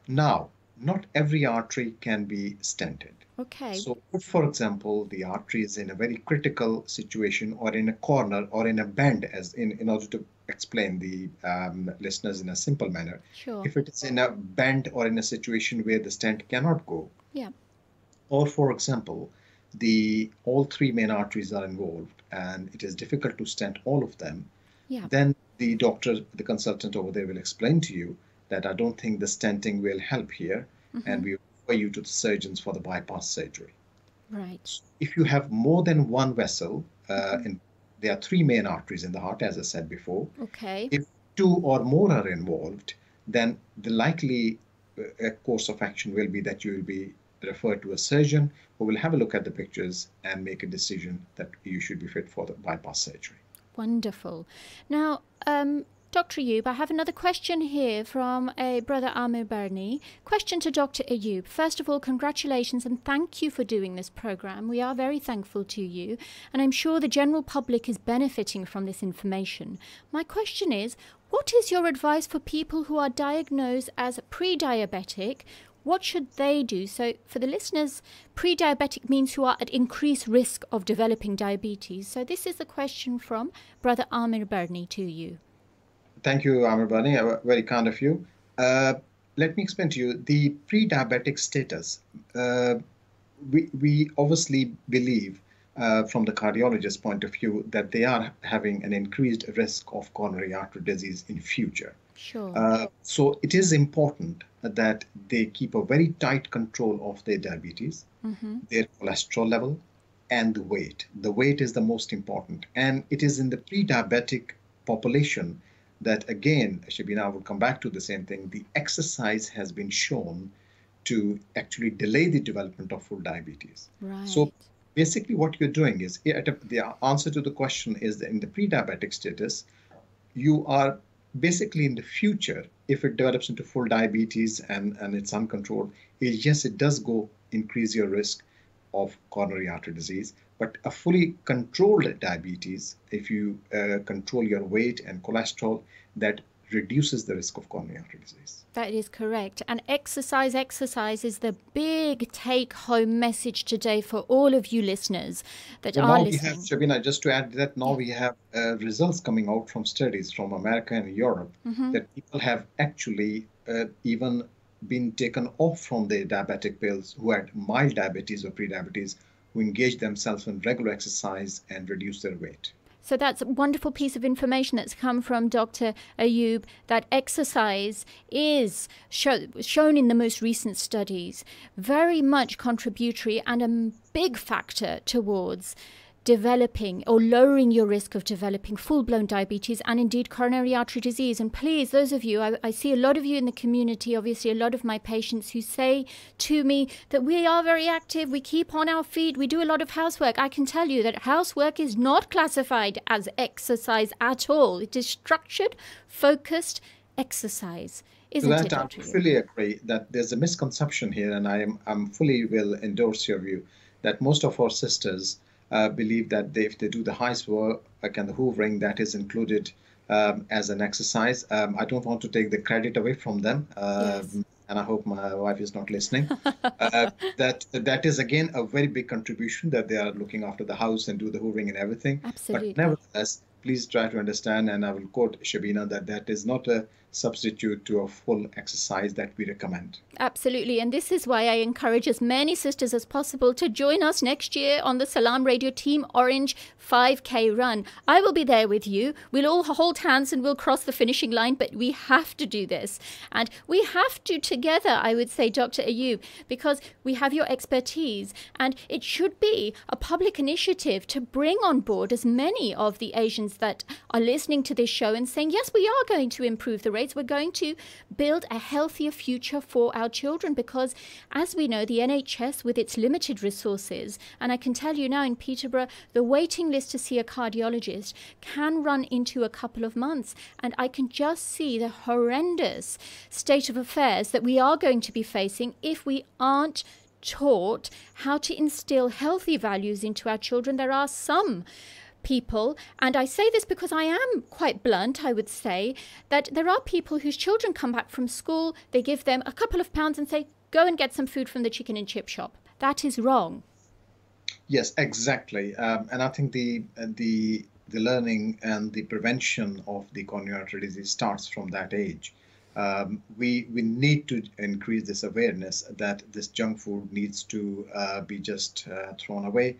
Now, not every artery can be stented. Okay. So, if, for example, the artery is in a very critical situation or in a corner or in a bend, as in order to explain the listeners in a simple manner. Sure. If it is in a bend or in a situation where the stent cannot go, Yeah. or for example, all three main arteries are involved and it is difficult to stent all of them, Yeah. then the doctor, the consultant over there will explain to you that I don't think the stenting will help here, and we refer you to the surgeons for the bypass surgery. Right. If you have more than one vessel, there are three main arteries in the heart, as I said before. Okay. If two or more are involved, then the likely course of action will be that you will be referred to a surgeon who will have a look at the pictures and make a decision that you should be fit for the bypass surgery. Wonderful. Now, Dr. Ayub, I have another question here from a brother Amir Barni. Question to Dr. Ayub. First of all, congratulations and thank you for doing this program. We are very thankful to you, and I'm sure the general public is benefiting from this information. My question is, what is your advice for people who are diagnosed as pre-diabetic? What should they do? So for the listeners, pre-diabetic means who are at increased risk of developing diabetes. So this is the question from brother Amir Barni to you. Thank you, Amir Bani. Very kind of you. Let me explain to you the pre-diabetic status. We obviously believe from the cardiologist's point of view that they are having an increased risk of coronary artery disease in future. Sure. So it is important that they keep a very tight control of their diabetes, their cholesterol level, and the weight. The weight is the most important. And it is in the pre-diabetic population that, again, Shabina, I would come back to the same thing. The exercise has been shown to actually delay the development of full diabetes. Right. So basically what you're doing is, the answer to the question is that in the pre-diabetic status, you are basically in the future, if it develops into full diabetes and it's uncontrolled, yes, it does increase your risk of coronary artery disease. But a fully controlled diabetes, if you control your weight and cholesterol, that reduces the risk of coronary artery disease. That is correct. And exercise is the big take-home message today for all of you listeners that are listening. Now we have, Shabina, just to add that, we have results coming out from studies from America and Europe that people have actually even been taken off from their diabetic pills who had mild diabetes or pre-diabetes, who engage themselves in regular exercise and reduce their weight. So that's a wonderful piece of information that's come from Dr. Ayub, that exercise is shown in the most recent studies very much contributory and a big factor towards developing or lowering your risk of developing full-blown diabetes and indeed coronary artery disease. And please, those of you, I see a lot of you in the community, obviously a lot of my patients who say to me that we are very active, we keep on our feet, we do a lot of housework. I can tell you that housework is not classified as exercise at all. It is structured, focused exercise. Isn't it, I fully agree that there's a misconception here, and I'm fully will endorse your view that most of our sisters believe that if they do the housework and the hoovering, that is included as an exercise. I don't want to take the credit away from them, and I hope my wife is not listening. That is, again, a very big contribution, that they are looking after the house and do the hoovering and everything. Absolutely. But nevertheless, please try to understand, and I will quote Shabina, that is not a substitute to a full exercise that we recommend. Absolutely. And this is why I encourage as many sisters as possible to join us next year on the Salaam Radio Team Orange 5K run. I will be there with you. We'll all hold hands and we'll cross the finishing line, but we have to do this. And we have to together, I would say, Dr. Ayub, because we have your expertise, and it should be a public initiative to bring on board as many of the Asians that are listening to this show and saying, yes, we are going to improve the rates. We're going to build a healthier future for our children, because as we know, the NHS, with its limited resources, and I can tell you now in Peterborough, the waiting list to see a cardiologist can run into a couple of months. And I can just see the horrendous state of affairs that we are going to be facing if we aren't taught how to instill healthy values into our children. There are some people, and I say this because I am quite blunt, I would say, that there are people whose children come back from school, they give them a couple of pounds and say, go and get some food from the chicken and chip shop. That is wrong. Yes, exactly. And I think the learning and the prevention of the coronary artery disease starts from that age. We need to increase this awareness that this junk food needs to be just thrown away.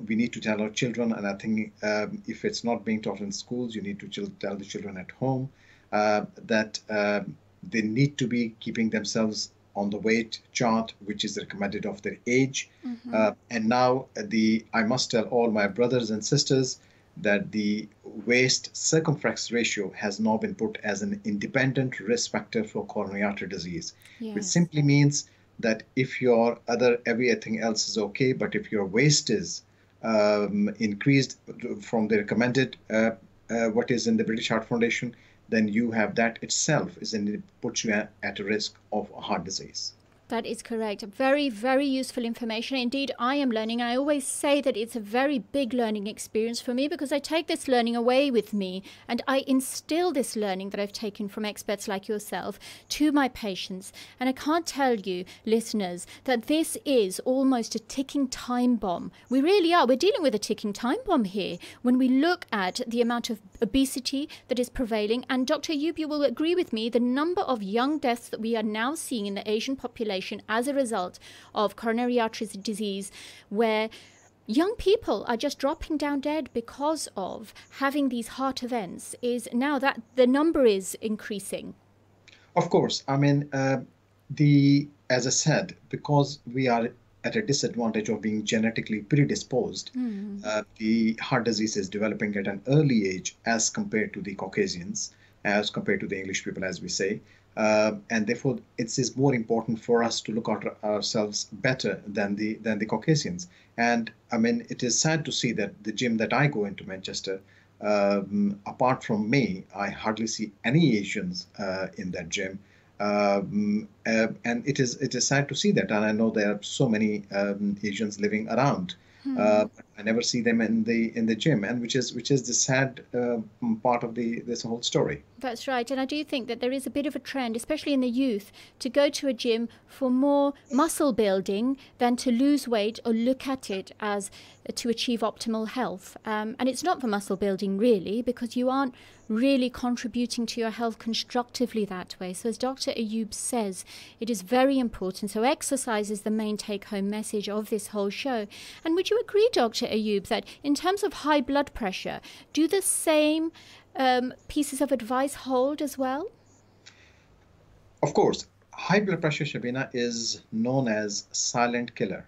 We need to tell our children, and I think if it's not being taught in schools, you need to tell the children at home that they need to be keeping themselves on the weight chart, which is recommended of their age. And now I must tell all my brothers and sisters that the waist circumference ratio has now been put as an independent risk factor for coronary artery disease, which simply means that if your everything else is okay, but if your waist is increased from the recommended, what is in the British Heart Foundation, then you have that itself puts you at a risk of heart disease. That is correct. Very, very useful information. Indeed, I am learning. I always say that it's a very big learning experience for me, because I take this learning away with me and I instill this learning that I've taken from experts like yourself to my patients. And I can't tell you, listeners, that this is almost a ticking time bomb. We really are. We're dealing with a ticking time bomb here when we look at the amount of obesity that is prevailing. And Dr. Ayub, you will agree with me, the number of young deaths that we are now seeing in the Asian population as a result of coronary artery disease, where young people are just dropping down dead because of having these heart events, is now that the number is increasing. Of course. I mean, as I said, because we are at a disadvantage of being genetically predisposed, the heart disease is developing at an early age as compared to the Caucasians, as compared to the English people, as we say. And therefore, it is more important for us to look after ourselves better than the Caucasians. And I mean, it is sad to see that the gym that I go into, Manchester, apart from me, I hardly see any Asians in that gym. And it is sad to see that. And I know there are so many Asians living around. But I never see them in the gym, and which is the sad part of this whole story. That's right, and I do think that there is a bit of a trend, especially in the youth, to go to a gym for more muscle building than to lose weight or look at it as to achieve optimal health. And it's not for muscle building really, because you aren't really contributing to your health constructively that way. So as Dr. Ayub says, it is very important. So exercise is the main take-home message of this whole show. And would you agree, Dr. Ayub, that in terms of high blood pressure, do the same pieces of advice hold as well? Of course. High blood pressure, Shabina, is known as silent killer.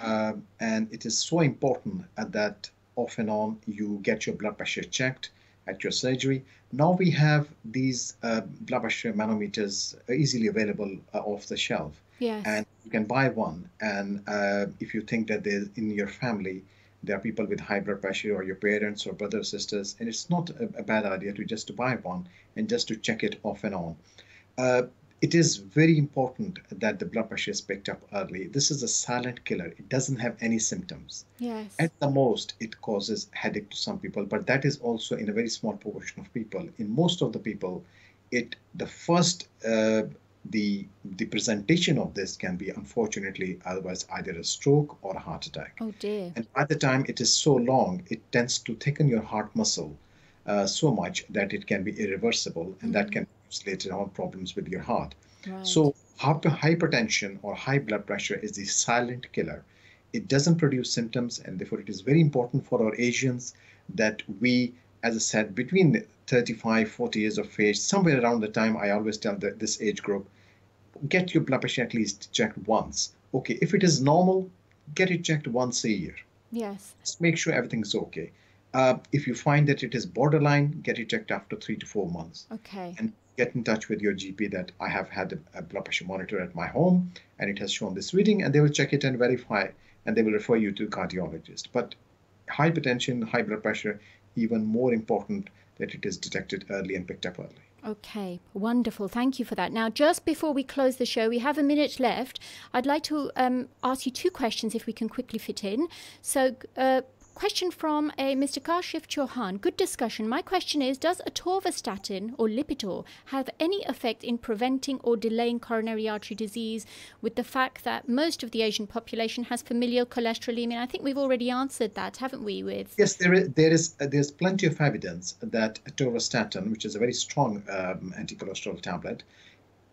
And it is so important that off and on you get your blood pressure checked at your surgery. Now we have these blood pressure manometers easily available off the shelf. Yes. And you can buy one. And if you think that there's in your family there are people with high blood pressure, or your parents or brothers, sisters, and it's not a bad idea to buy one and just to check it off and on. It is very important that the blood pressure is picked up early. This is a silent killer. It doesn't have any symptoms. Yes. At the most, it causes headache to some people, but that is also in a very small proportion of people. In most of the people, the presentation of this can be, unfortunately, otherwise either a stroke or a heart attack. Oh dear. And by the time it is so long, it tends to thicken your heart muscle so much that it can be irreversible, and that can cause later on problems with your heart. Right. So hypertension or high blood pressure is the silent killer. It doesn't produce symptoms, and therefore it is very important for our Asians that we, as I said, between 35, 40 years of age, somewhere around the time, I always tell this age group, get your blood pressure at least checked once. Okay, if it is normal, get it checked once a year. Yes. Just make sure everything's okay. If you find that it is borderline, get it checked after 3 to 4 months. Okay. And get in touch with your GP that I have had a blood pressure monitor at my home and it has shown this reading, and they will check it and verify, and they will refer you to a cardiologist. But hypertension, high blood pressure, even more important that it is detected early and picked up early. Okay, wonderful. Thank you for that. Now, just before we close the show, we have a minute left. I'd like to ask you 2 questions if we can quickly fit in. So, question from a Mr. Kashif Chauhan. Good discussion. My question is, does atorvastatin or Lipitor have any effect in preventing or delaying coronary artery disease, with the fact that most of the Asian population has familial cholesterolemia? I think we've already answered that, haven't we? Yes, there's plenty of evidence that atorvastatin, which is a very strong anti-cholesterol tablet,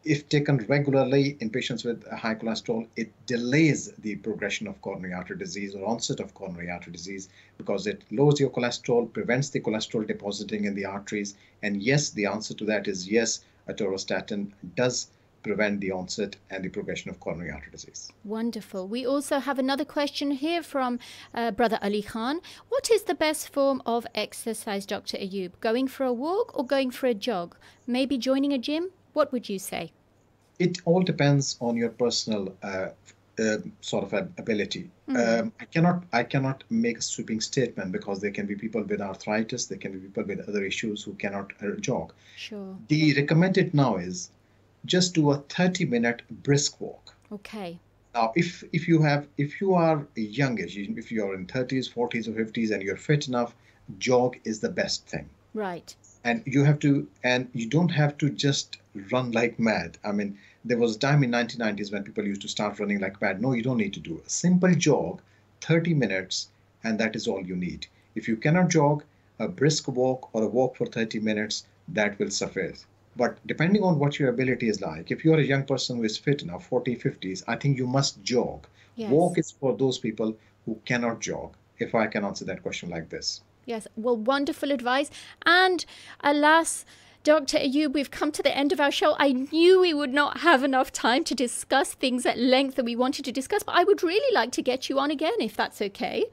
if taken regularly in patients with high cholesterol, it delays the progression of coronary artery disease or onset of coronary artery disease, because it lowers your cholesterol, prevents the cholesterol depositing in the arteries. And yes, the answer to that is yes, atorvastatin does prevent the onset and the progression of coronary artery disease. Wonderful. We also have another question here from Brother Ali Khan. What is the best form of exercise, Dr. Ayub? Going for a walk or going for a jog? Maybe joining a gym? What would you say? It all depends on your personal sort of ability. I cannot make a sweeping statement, because there can be people with arthritis, there can be people with other issues who cannot jog. Sure. The recommended now is just do a 30-minute brisk walk. Okay. Now, if you are youngish, if you are in 30s, 40s, or 50s, and you're fit enough, jog is the best thing. Right. And you don't have to just run like mad. I mean, there was a time in 1990s when people used to start running like mad. No, you don't need to do a simple jog, 30 minutes, and that is all you need. If you cannot jog, a brisk walk or a walk for 30 minutes, that will suffice. But depending on what your ability is like, if you are a young person who is fit enough, 40, 50s, I think you must jog. Yes. Walk is for those people who cannot jog, if I can answer that question like this. Yes, well, wonderful advice. And alas, Dr. Ayub, we've come to the end of our show. I knew we would not have enough time to discuss things at length that we wanted to discuss, but I would really like to get you on again, if that's okay.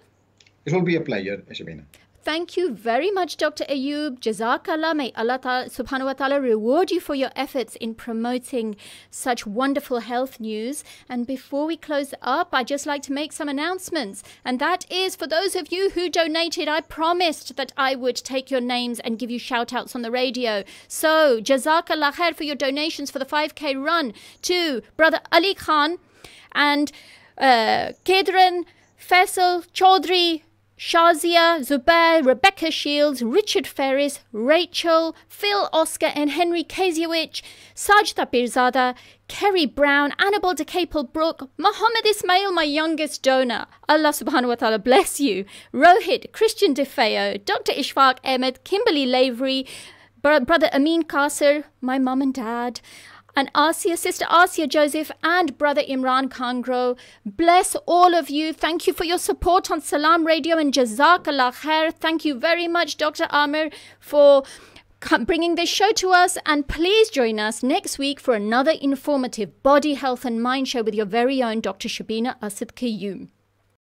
It will be a pleasure, Shabina. Thank you very much, Dr. Ayub. Jazakallah. May Allah subhanahu wa ta'ala reward you for your efforts in promoting such wonderful health news. And before we close up, I'd just like to make some announcements. And that is, for those of you who donated, I promised that I would take your names and give you shout outs on the radio. So, Jazakallah khair for your donations for the 5K run to Brother Ali Khan and Kedran, Faisal Chaudhry, Shazia, Zubair, Rebecca Shields, Richard Ferris, Rachel, Phil Oscar and Henry Kaziewicz, Sajda Birzada, Kerry Brown, Annabelle de Capel-Brook, Mohammed Ismail, my youngest donor. Allah subhanahu wa ta'ala bless you. Rohit, Christian DeFeo, Dr. Ishfaq Ahmed, Kimberly Lavery, Brother Amin Qasser, my mum and dad, and Asiya, Sister Asiya Joseph, and Brother Imran Kangro. Bless all of you. Thank you for your support on Salaam Radio, and Jazakallah khair. Thank you very much, Dr. Amir, for bringing this show to us. And please join us next week for another informative body, health and mind show with your very own Dr. Shabina Asad Qayyum.